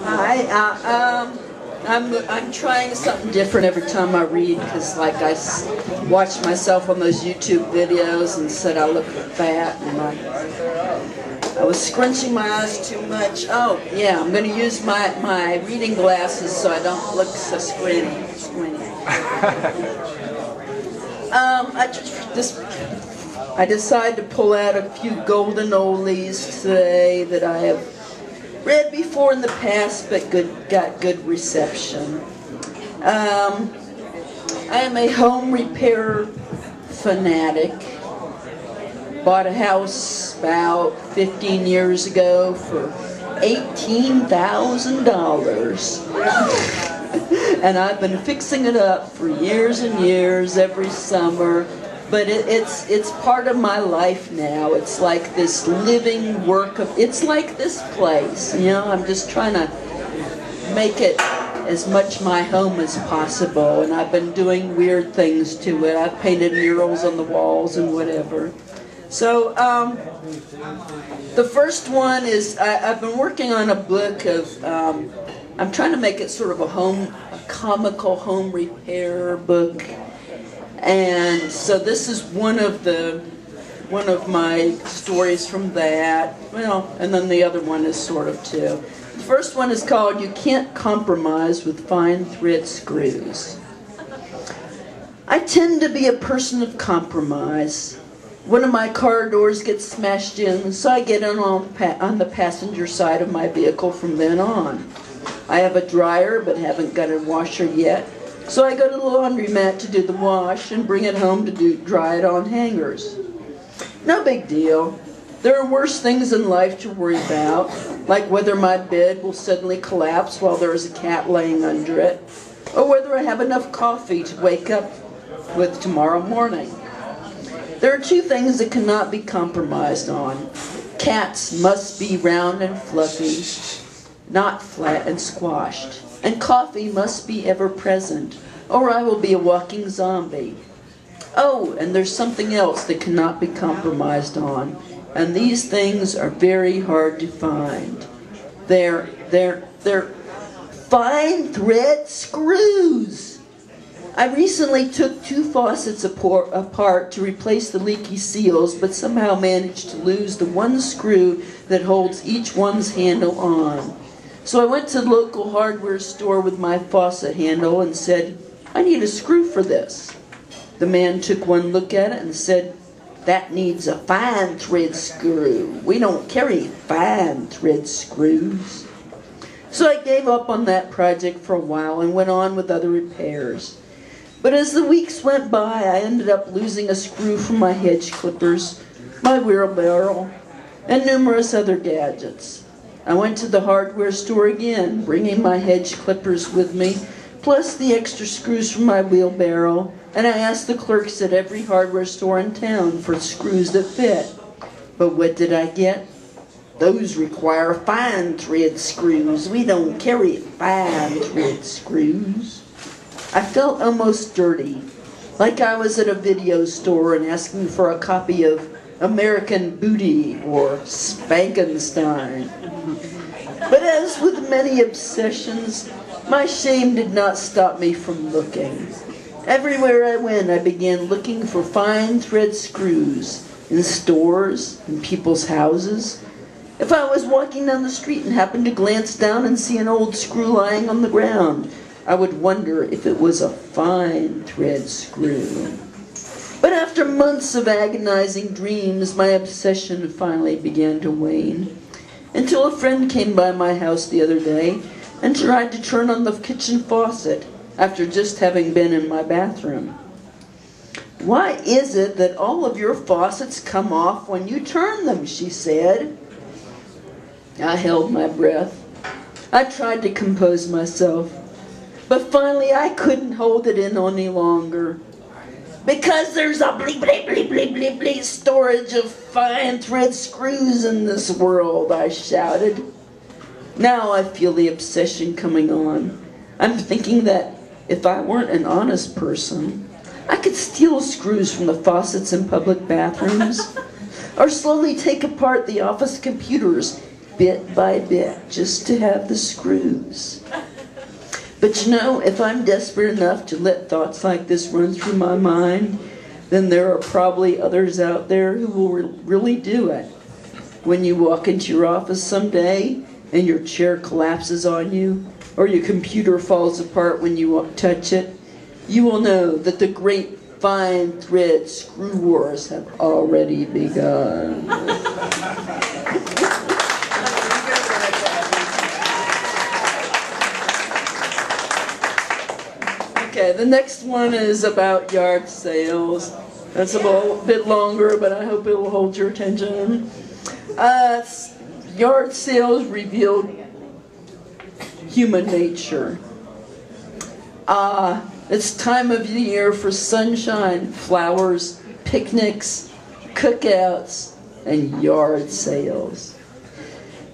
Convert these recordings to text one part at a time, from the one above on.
Hi. I'm trying something different every time I read because, like, watched myself on those YouTube videos and said I look fat, and I was scrunching my eyes too much. Oh, yeah, I'm going to use my reading glasses so I don't look so squinty. I decided to pull out a few golden oldies today that I have read before in the past, but got good reception. I am a home repair fanatic. Bought a house about 15 years ago for $18,000. And I've been fixing it up for years and years, every summer. But it's part of my life now. It's like this living work of, it's like this place, you know. I'm just trying to make it as much my home as possible, and I've been doing weird things to it. I've painted murals on the walls and whatever. So the first one is, I've been working on a book of, I'm trying to make it sort of a comical home repair book. And so this is one of my stories from that. Well, and then the other one is sort of too. The first one is called "You Can't Compromise with Fine Thread Screws." I tend to be a person of compromise. One of my car doors gets smashed in, so I get in on the passenger side of my vehicle from then on. I have a dryer, but haven't got a washer yet. So I go to the laundromat to do the wash and bring it home to dry it on hangers. No big deal. There are worse things in life to worry about, like whether my bed will suddenly collapse while there is a cat laying under it, or whether I have enough coffee to wake up with tomorrow morning. There are two things that cannot be compromised on. Cats must be round and fluffy, not flat and squashed. And coffee must be ever present, or I will be a walking zombie. Oh, and there's something else that cannot be compromised on, and these things are very hard to find. They're fine thread screws. I recently took two faucets apart to replace the leaky seals, but somehow managed to lose the one screw that holds each one's handle on. So I went to the local hardware store with my faucet handle and said, "I need a screw for this." The man took one look at it and said, "That needs a fine thread screw. We don't carry fine thread screws." So I gave up on that project for a while and went on with other repairs. But as the weeks went by, I ended up losing a screw from my hedge clippers, my wheelbarrow, and numerous other gadgets. I went to the hardware store again, bringing my hedge clippers with me, plus the extra screws from my wheelbarrow, and I asked the clerks at every hardware store in town for screws that fit. But what did I get? "Those require fine thread screws. We don't carry fine thread screws." I felt almost dirty, like I was at a video store and asking for a copy of American Booty or Spankenstein. But as with many obsessions, my shame did not stop me from looking. Everywhere I went, I began looking for fine thread screws in stores, in people's houses. If I was walking down the street and happened to glance down and see an old screw lying on the ground, I would wonder if it was a fine thread screw. But after months of agonizing dreams, my obsession finally began to wane, until a friend came by my house the other day and tried to turn on the kitchen faucet after just having been in my bathroom. "Why is it that all of your faucets come off when you turn them?" she said. I held my breath. I tried to compose myself, but finally I couldn't hold it in any longer. "Because there's a bleep, bleep, bleep, bleep, bleep, bleep storage of fine thread screws in this world," I shouted. Now I feel the obsession coming on. I'm thinking that if I weren't an honest person, I could steal screws from the faucets in public bathrooms, or slowly take apart the office computers, bit by bit, just to have the screws. But you know, if I'm desperate enough to let thoughts like this run through my mind, then there are probably others out there who will really do it. When you walk into your office someday and your chair collapses on you, or your computer falls apart when you touch it, you will know that the great fine thread screw wars have already begun. Okay, the next one is about yard sales. That's a little bit longer, but I hope it will hold your attention. Yard sales revealed human nature. It's time of the year for sunshine, flowers, picnics, cookouts, and yard sales.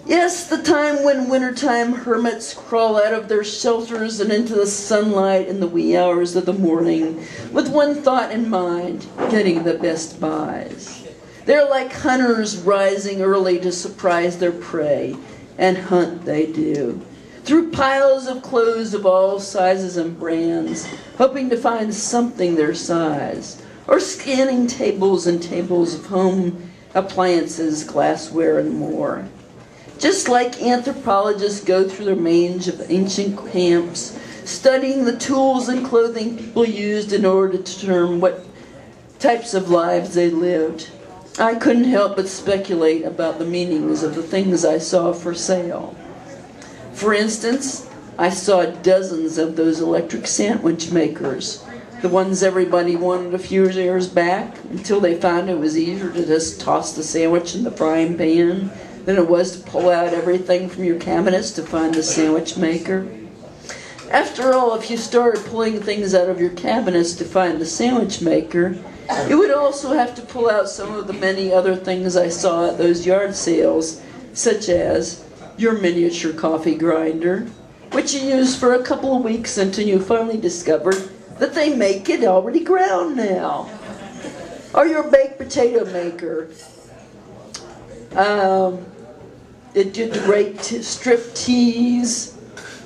Yes, the time when wintertime hermits crawl out of their shelters and into the sunlight in the wee hours of the morning with one thought in mind, getting the best buys. They're like hunters rising early to surprise their prey, and hunt they do. Through piles of clothes of all sizes and brands, hoping to find something their size, or scanning tables and tables of home appliances, glassware, and more. Just like anthropologists go through their mange of ancient camps, studying the tools and clothing people used in order to determine what types of lives they lived, I couldn't help but speculate about the meanings of the things I saw for sale. For instance, I saw dozens of those electric sandwich makers, the ones everybody wanted a few years back, until they found it was easier to just toss the sandwich in the frying pan than it was to pull out everything from your cabinets to find the sandwich maker. After all, if you started pulling things out of your cabinets to find the sandwich maker, you would also have to pull out some of the many other things I saw at those yard sales, such as your miniature coffee grinder, which you use for a couple of weeks until you finally discovered that they make it already ground now. Or your baked potato maker. It did the great strip tease,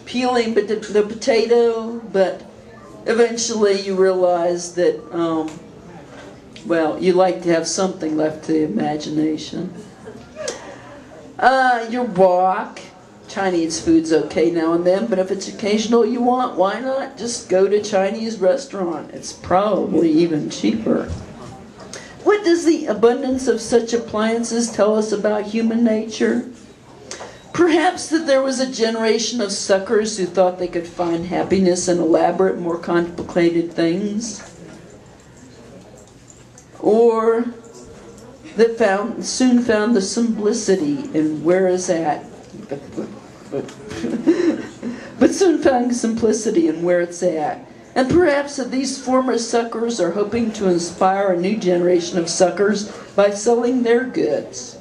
peeling the potato, but eventually you realize that, well, you like to have something left to the imagination. Your wok. Chinese food's okay now and then, but if it's occasional you want, why not just go to a Chinese restaurant? It's probably even cheaper. What does the abundance of such appliances tell us about human nature? Perhaps that there was a generation of suckers who thought they could find happiness in elaborate, more complicated things. Or that soon found the simplicity in where it's at. But soon found simplicity in where it's at. And perhaps that these former suckers are hoping to inspire a new generation of suckers by selling their goods.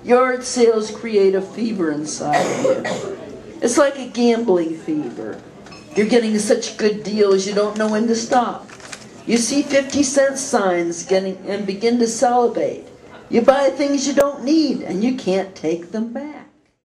Yard sales create a fever inside of you. It's like a gambling fever. You're getting such good deals you don't know when to stop. You see 50-cent signs and begin to salivate. You buy things you don't need and you can't take them back.